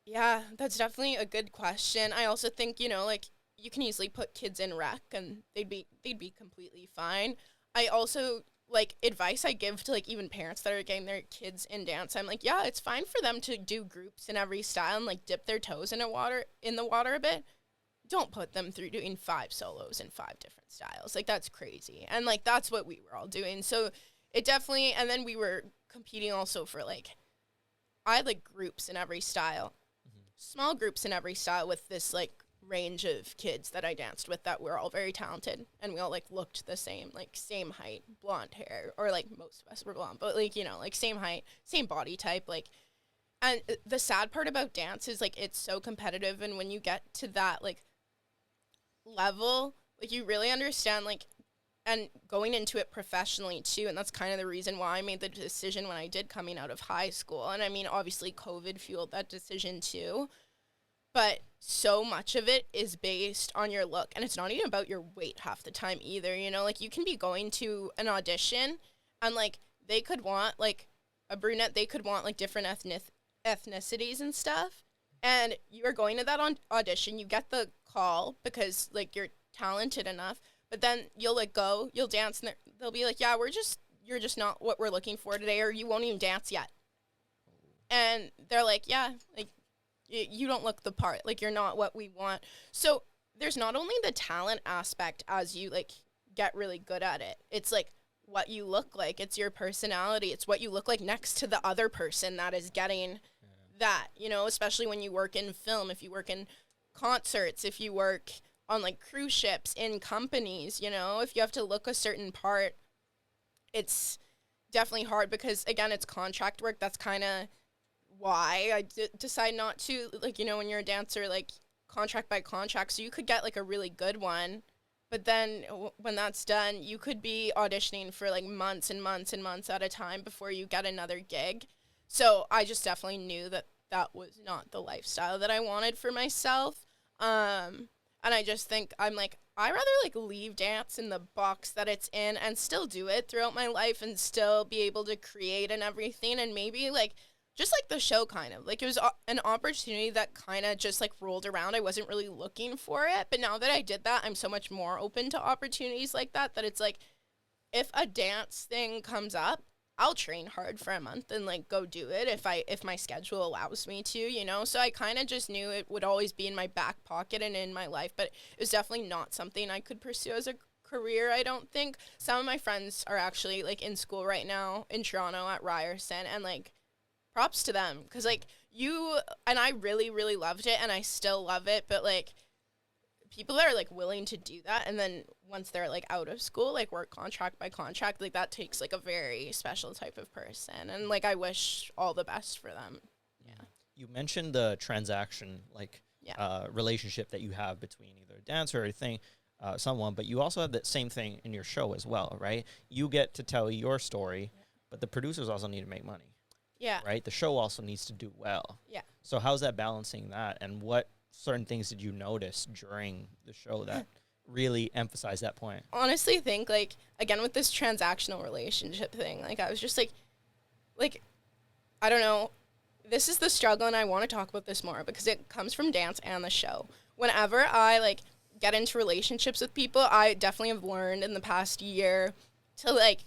Yeah, that's definitely a good question. I also think, you know, like you can easily put kids in rec and they'd be completely fine. I also like advice I give to like even parents that are getting their kids in dance. I'm like, yeah, it's fine for them to do groups in every style and like dip their toes in the water a bit. Don't put them through doing 5 solos in 5 different styles. Like that's crazy. And like that's what we were all doing. So it definitely, and then we were competing also for like, I had like groups in every style, small groups in every style with this like range of kids that I danced with that were all very talented and we all like looked the same, like same height, blonde hair, or like most of us were blonde, but like, you know, like same height, same body type, like, and the sad part about dance is like it's so competitive, and when you get to that like level, like you really understand like, and going into it professionally too, and that's kind of the reason why I made the decision when I did coming out of high school. And I mean, obviously COVID fueled that decision too, but so much of it is based on your look, and it's not even about your weight half the time either, you know? Like you can be going to an audition and like they could want like a brunette, they could want like different ethnicities and stuff, and you are going to that audition, you get the call because like you're talented enough, but then you'll like you'll dance, and they'll be like, yeah, you're just not what we're looking for today, or you won't even dance yet. And they're like, yeah, like you don't look the part, like you're not what we want. So there's not only the talent aspect as you like get really good at it, it's like what you look like, it's your personality, it's what you look like next to the other person that is getting that, you know, especially when you work in film, if you work in concerts, if you work on like cruise ships, in companies, you know, if you have to look a certain part, it's definitely hard because again, it's contract work. That's kind of why I decide not to, like, you know, when you're a dancer, like contract by contract, so you could get like a really good one, but then when that's done, you could be auditioning for like months and months and months at a time before you get another gig. So I just definitely knew that that was not the lifestyle that I wanted for myself. And I just think I'm like, I rather like leave dance in the box that it's in and still do it throughout my life and still be able to create and everything. And maybe like, just like the show kind of, like it was an opportunity that kind of just like rolled around. I wasn't really looking for it. But now that I did that, I'm so much more open to opportunities like that it's like, if a dance thing comes up, I'll train hard for a month and like go do it if my schedule allows me to, you know? So I kind of just knew it would always be in my back pocket and in my life, but it was definitely not something I could pursue as a career, I don't think. Some of my friends are actually like in school right now in Toronto at Ryerson, and like props to them, because like you and I really, really loved it and I still love it, but like people that are like willing to do that and then once they're like out of school, like work contract by contract, like that takes like a very special type of person, and like I wish all the best for them. Yeah. You mentioned the transaction, like relationship that you have between either a dancer or someone, but you also have that same thing in your show as well, right? You get to tell your story, but the producers also need to make money. Yeah. Right? The show also needs to do well. Yeah. So how's that balancing that, and what certain things did you notice during the show that really emphasize that point? Honestly, think like again with this transactional relationship thing, like I was just like I don't know, this is the struggle, and I want to talk about this more because it comes from dance and the show. Whenever I like get into relationships with people, I definitely have learned in the past year to like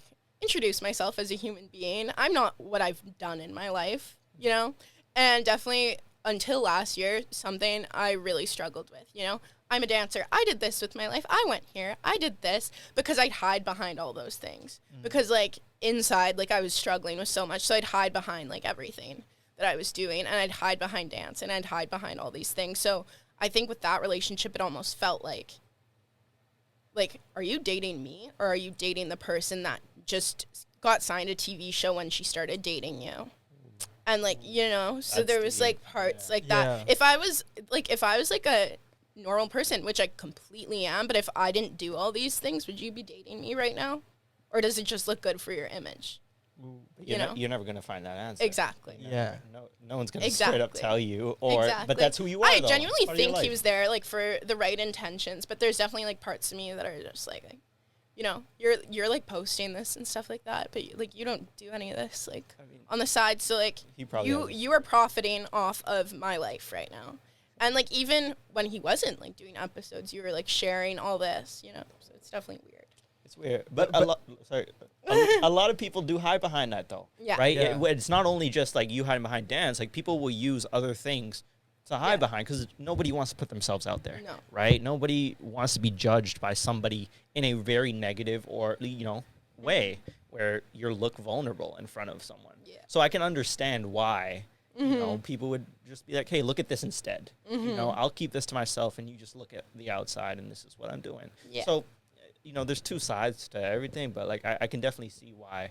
introduce myself as a human being. I'm not what I've done in my life, you know? And definitely until last year, something I really struggled with, you know? I'm a dancer. I did this with my life. I went here. I did this, because I'd hide behind all those things. Because like inside, like I was struggling with so much. So I'd hide behind like everything that I was doing, and I'd hide behind dance, and I'd hide behind all these things. So I think with that relationship, it almost felt like, are you dating me, or are you dating the person that just got signed a TV show when she started dating you? And like, you know, so That's there was deep. like parts Yeah. like that. If I was like a normal person, which I completely am, but if I didn't do all these things, would you be dating me right now? Or does it just look good for your image? You know, you're never gonna find that answer. Exactly. You know? Yeah. No one's gonna straight up tell you, or Exactly. but that's who you are. I though. genuinely It's part of your think he life. was there like for the right intentions, but there's definitely like parts of me that are just like you know, you're like posting this and stuff like that, but like you don't do any of this like on the side. So like you are profiting off of my life right now, and like even when he wasn't like doing episodes, you were like sharing all this, you know. So it's definitely weird. It's weird, but a lot of people do hide behind that though. Yeah. Right. Yeah. It's not only just like you hiding behind dance. Like people will use other things to hide behind because nobody wants to put themselves out there. No. Right. Nobody wants to be judged by somebody in a very negative or way where you look vulnerable in front of someone. Yeah. So I can understand why. You know, people would just be like, "Hey, look at this instead. You know, I'll keep this to myself, and you just look at the outside, and this is what I'm doing." Yeah. So, you know, there's two sides to everything, but like I can definitely see why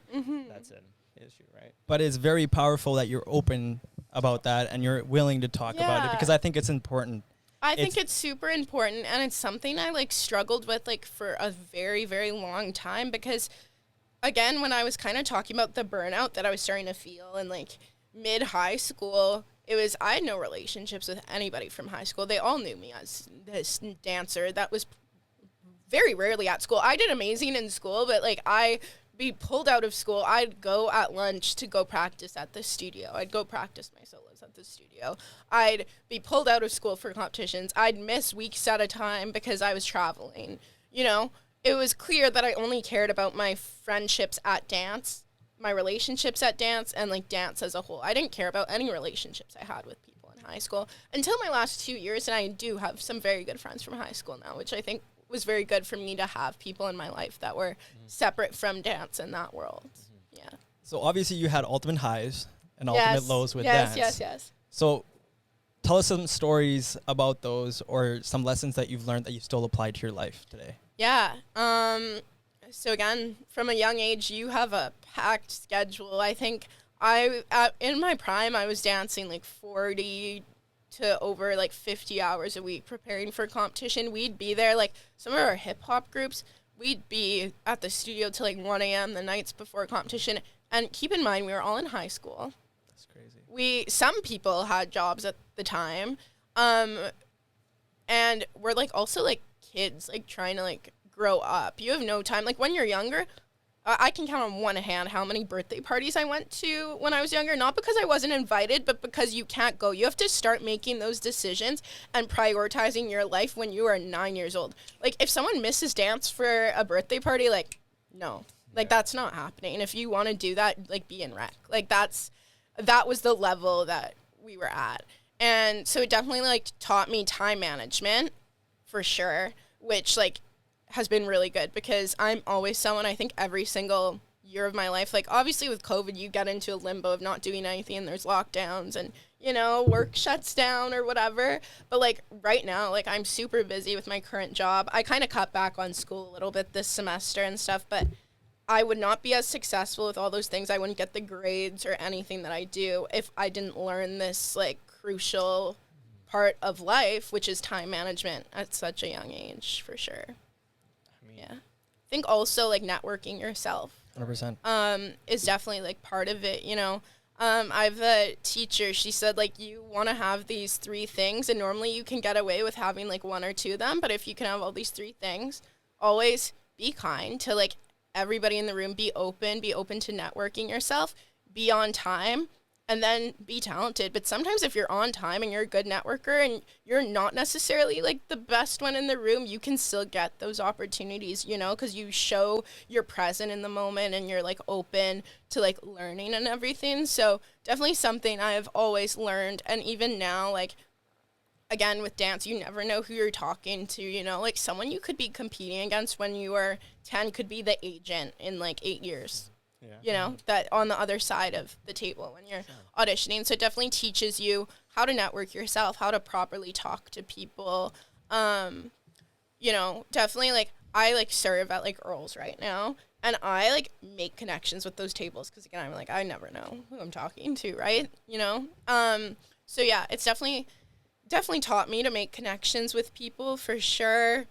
that's an issue, right? But it's very powerful that you're open about that and you're willing to talk about it, because I think it's important. I think it's super important, and it's something I like struggled with like for a very, very long time because again, when I was kind of talking about the burnout that I was starting to feel in like mid high school, I had no relationships with anybody from high school. They all knew me as this dancer that was very rarely at school. I did amazing in school, but like I'd be pulled out of school. I'd go at lunch to go practice at the studio. I'd go practice my solos at the studio. I'd be pulled out of school for competitions. I'd miss weeks at a time because I was traveling. You know, it was clear that I only cared about my friendships at dance, my relationships at dance, and like dance as a whole. I didn't care about any relationships I had with people in high school until my last 2 years, and I do have some very good friends from high school now, which I think was very good for me to have people in my life that were separate from dance in that world. Yeah. So obviously you had ultimate highs and ultimate lows with dance. Yes. So tell us some stories about those, or some lessons that you've learned that you still apply to your life today. Yeah. So again, from a young age, you have a packed schedule. I think in my prime, I was dancing like 40 to over like 50 hours a week preparing for competition. We'd be there, like some of our hip hop groups, we'd be at the studio till like 1 a.m. the nights before competition. And keep in mind, we were all in high school. That's crazy. Some people had jobs at the time. And we're like also like kids, like trying to like grow up. You have no time. Like when you're younger, I can count on one hand how many birthday parties I went to when I was younger, not because I wasn't invited, but because you can't go. You have to start making those decisions and prioritizing your life when you are 9 years old. Like, if someone misses dance for a birthday party, like, no. Like, that's not happening. If you want to do that, like, be in rec. Like, that was the level that we were at. And so it definitely, like, taught me time management, for sure, which, like, has been really good because I'm always someone, I think every single year of my life, like obviously with COVID, you get into a limbo of not doing anything and there's lockdowns and, you know, work shuts down or whatever. But like right now, like I'm super busy with my current job. I kind of cut back on school a little bit this semester and stuff, but I would not be as successful with all those things. I wouldn't get the grades or anything that I do if I didn't learn this like crucial part of life, which is time management at such a young age, for sure. Yeah. I think also like networking yourself 100%. is definitely like part of it, you know. I have a teacher, she said like you want to have these 3 things and normally you can get away with having like 1 or 2 of them, but if you can have all these 3 things, always be kind to like everybody in the room, be open to networking yourself, be on time, and then be talented. But sometimes if you're on time and you're a good networker and you're not necessarily like the best one in the room, you can still get those opportunities, you know, because you show you're present in the moment and you're like open to like learning and everything. So definitely something I've always learned. And even now, like, again, with dance, you never know who you're talking to, you know, like someone you could be competing against when you were 10 could be the agent in like 8 years. Yeah. You know, that on the other side of the table when you're auditioning. So it definitely teaches you how to network yourself, how to properly talk to people. You know, definitely like I like serve at like Earl's right now. And I like make connections with those tables because again, I'm like, I never know who I'm talking to, right? You know? So yeah, it's definitely taught me to make connections with people for sure.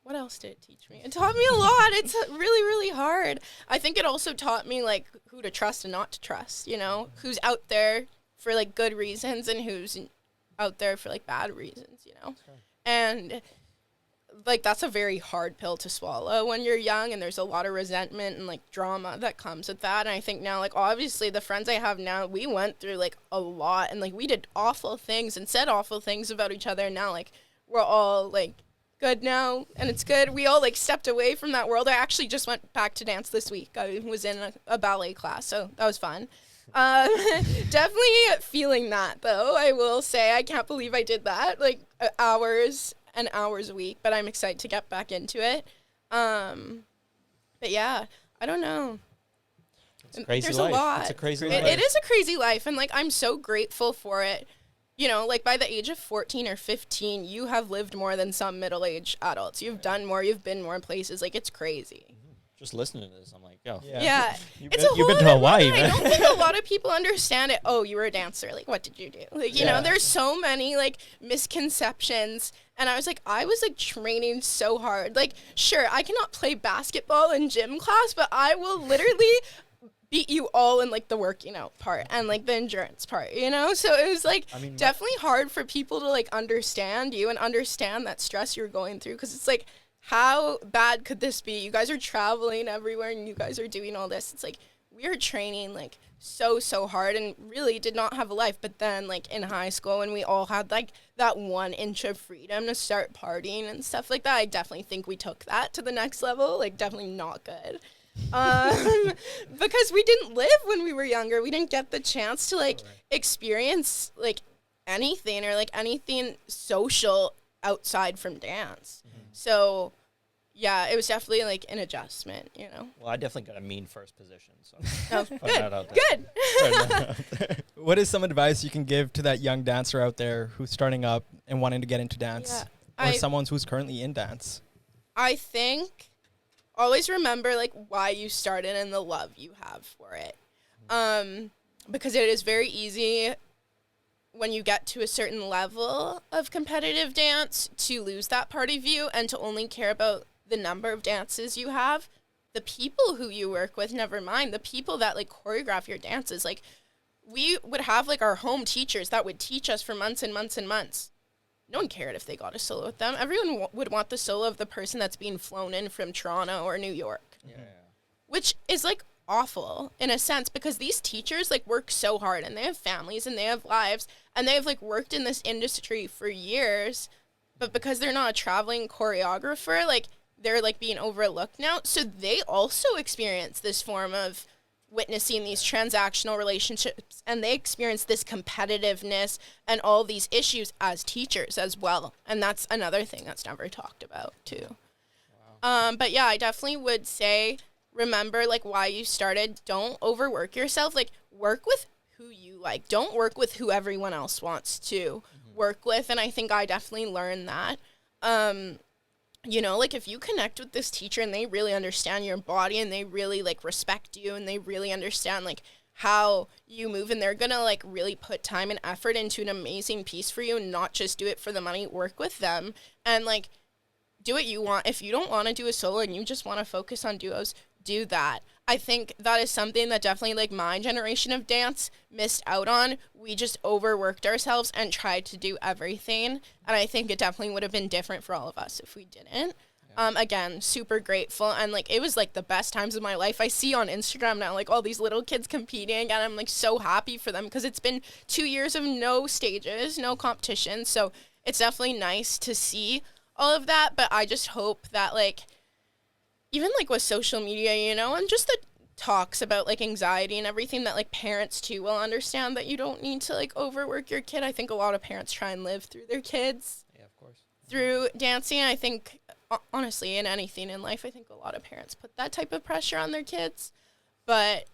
What else did it teach me? It taught me a lot. It's really, really hard. I think it also taught me like who to trust and not to trust, you know, who's out there for like good reasons and who's out there for like bad reasons, you know? Sure. And like that's a very hard pill to swallow when you're young, and there's a lot of resentment and like drama that comes with that. And I think now, like, obviously the friends I have now, we went through like a lot, and like we did awful things and said awful things about each other, and now like we're all like good now, and it's good. We all like stepped away from that world. I actually just went back to dance this week. I was in a ballet class, so that was fun. Definitely feeling that though. I will say I can't believe I did that, like hours and hours a week, but I'm excited to get back into it. But yeah, I don't know. It's a crazy There's life. a lot. It's a crazy life. It is a crazy life, and like I'm so grateful for it. You know, like by the age of 14 or 15, you have lived more than some middle-aged adults. You've done more. You've been more places. Like it's crazy. Just listening to this, I'm like, yo. Yeah. You've It's been to Hawaii, man. I don't think a lot of people understand it. Oh, you were a dancer. Like, what did you do? Like, you know, there's so many, like, misconceptions. And I was like, training so hard. Like, sure, I cannot play basketball in gym class, but I will literally beat you all in, like, the working out part and, like, the endurance part, you know? So it was, like, definitely hard for people to, like, understand you and understand that stress you're going through. Because it's, like, how bad could this be? You guys are traveling everywhere and you guys are doing all this. It's like we were training like so hard and really did not have a life. But then like in high school when we all had like that 1 inch of freedom to start partying and stuff like that, I definitely think we took that to the next level. Like definitely not good. Because we didn't live when we were younger. We didn't get the chance to like experience like anything or like anything social outside from dance. So, yeah, it was definitely, like, an adjustment, you know? Well, I definitely got a mean first position, so. Good. What is some advice you can give to that young dancer out there who's starting up and wanting to get into dance? Yeah, or someone who's currently in dance? I think always remember, like, why you started and the love you have for it. Because it is very easy when you get to a certain level of competitive dance to lose that part of you and to only care about the number of dances you have. The people who you work with, never mind. The people that like choreograph your dances. Like we would have like our home teachers that would teach us for months and months and months. No one cared if they got a solo with them. Everyone would want the solo of the person that's being flown in from Toronto or New York. Yeah. Which is like awful in a sense because these teachers like work so hard and they have families and they have lives and they've like worked in this industry for years, but because they're not a traveling choreographer, like they're like being overlooked now. So they also experience this form of witnessing these transactional relationships and they experience this competitiveness and all these issues as teachers as well. And that's another thing that's never talked about too. Wow. But yeah, I definitely would say remember like why you started. Don't overwork yourself. Like work with who you like. Don't work with who everyone else wants to work with. And I think I definitely learned that. You know, like if you connect with this teacher and they really understand your body and they really like respect you and they really understand like how you move and they're gonna like really put time and effort into an amazing piece for you and not just do it for the money, work with them and like do what you want. If you don't want to do a solo and you just want to focus on duos, do that. I think that is something that definitely like my generation of dance missed out on. We just overworked ourselves and tried to do everything. And I think it definitely would have been different for all of us if we didn't. Yeah. Again, super grateful. And like, it was like the best times of my life. I see on Instagram now, like all these little kids competing and I'm like so happy for them because it's been 2 years of no stages, no competition. So it's definitely nice to see all of that. But I just hope that like, even like with social media, you know, and just the talks about like anxiety and everything that like parents too will understand that you don't need to like overwork your kid. I think a lot of parents try and live through their kids. Yeah, of course. Through dancing. I think honestly in anything in life, I think a lot of parents put that type of pressure on their kids. But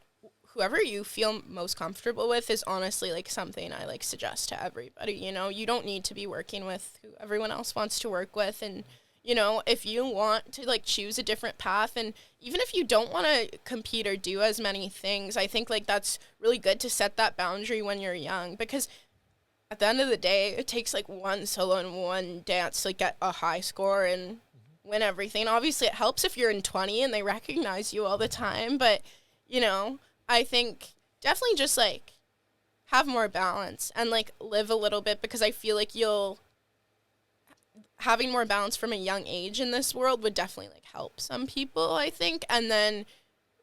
whoever you feel most comfortable with is honestly like something I like suggest to everybody. You know, you don't need to be working with who everyone else wants to work with and you know, if you want to like choose a different path, and even if you don't want to compete or do as many things, I think like that's really good to set that boundary when you're young, because at the end of the day, it takes like one solo and one dance to like get a high score and win everything. Obviously, it helps if you're in 20 and they recognize you all the time, but, you know, I think definitely just like have more balance and like live a little bit, because I feel like having more balance from a young age in this world would definitely like help some people, I think. And then,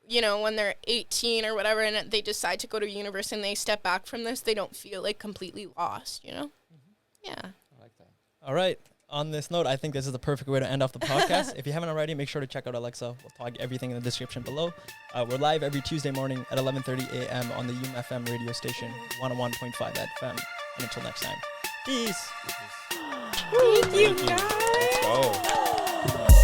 you know, when they're 18 or whatever and they decide to go to university and they step back from this, they don't feel like completely lost, you know? Yeah. I like that. All right. On this note, I think this is the perfect way to end off the podcast. If you haven't already, make sure to check out Alexa. We'll tag everything in the description below. We're live every Tuesday morning at 11:30 a.m. on the UMFM radio station, 101.5 FM. And until next time, peace. Thank you, guys. Let's go.